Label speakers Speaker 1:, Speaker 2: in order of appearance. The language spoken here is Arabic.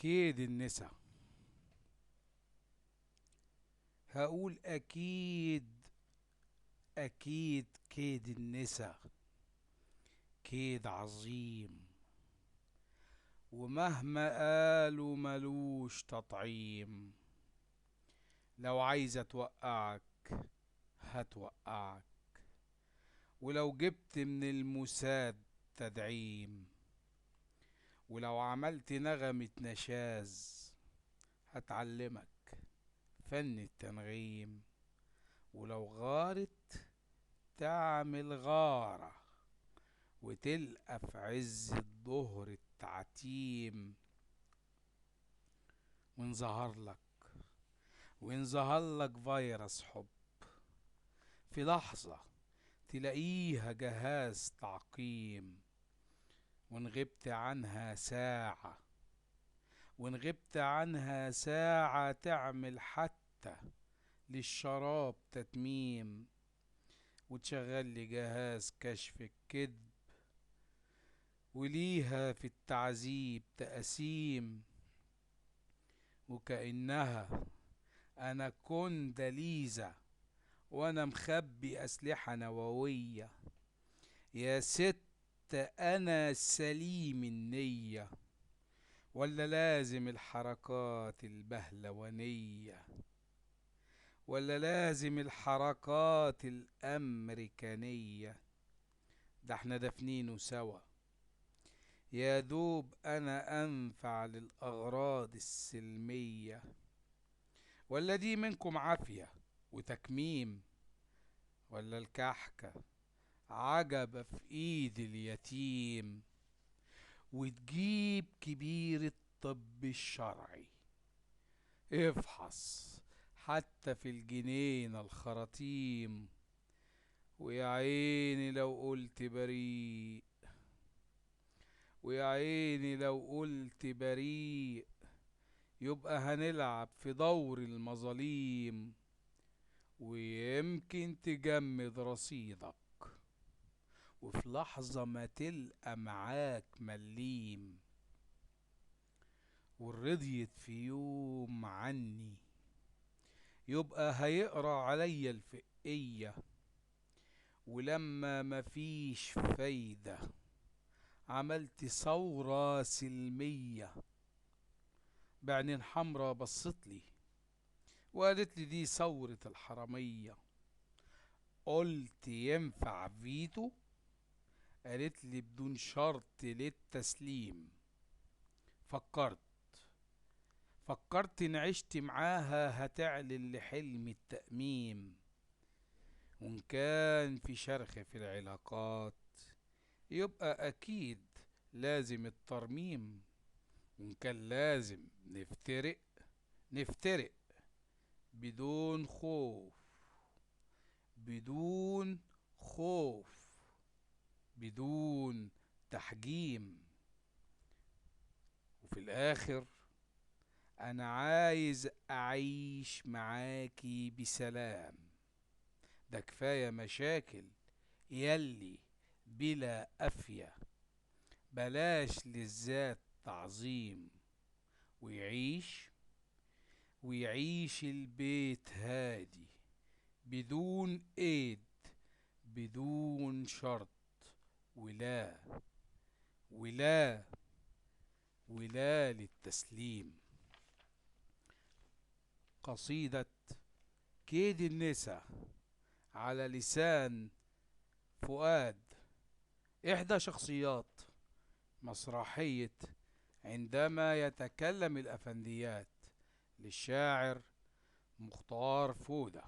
Speaker 1: كيد النسا. هقول أكيد. أكيد كيد النسا كيد عظيم، ومهما قالوا ملوش تطعيم. لو عايزة توقعك هتوقعك، ولو جبت من الموساد تدعيم، ولو عملت نغمة نشاز هتعلمك فن التنغيم، ولو غارت تعمل غارة وتلقى في عز الظهر التعتيم. وإن ظهر لك فيروس حب في لحظة تلاقيها جهاز تعقيم. وإن غبت عنها ساعة وإن غبت عنها ساعة تعمل حتى للشراب تتميم، وتشغل لي جهاز كشف الكذب وليها في التعذيب تقاسيم. وكأنها أنا كونداليزا وأنا مخبي أسلحة نووية. يا ست أنا سليم النية، ولا لازم الحركات البهلوانية، ولا لازم الحركات الأمريكانية؟ ده احنا دافنينه سوا. يا دوب أنا أنفع للأغراض السلمية، ولا دي منكم عافية وتكميم، ولا الكحكة عجبة في إيد اليتيم وتجيب كبير الطب الشرعي. افحص حتى في الجنينة الخراطيم، ويا عيني لو قلت بريء، ويا عيني لو قلت بريء، يبقى هنلعب في دور المظاليم، ويمكن تجمد رصيدك وفي لحظة ما تلقى معاك مليم. والرضيت في يوم عني يبقى هيقرا عليا الفقية، ولما مفيش فايدة عملت ثورة سلمية. بعدين حمرا بصتلي وقالت لي دي ثورة الحرامية. قلت ينفع فيتو؟ قالت لي بدون شرط للتسليم. فكرت فكرت إن عشت معاها هتعلن لحلم التأميم. وإن كان في شرخ في العلاقات يبقى أكيد لازم الترميم. وإن كان لازم نفترق نفترق بدون خوف، بدون خوف، بدون تحجيم. وفي الآخر أنا عايز أعيش معاكي بسلام. ده كفاية مشاكل يلي بلا قافية. بلاش للذات تعظيم، ويعيش ويعيش البيت هادي بدون ايد، بدون شرط، ولا ولا ولا للتسليم. قصيدة كيد النسا على لسان فؤاد، إحدى شخصيات مسرحية عندما يتكلم الأفنديات للشاعر مختار فودة.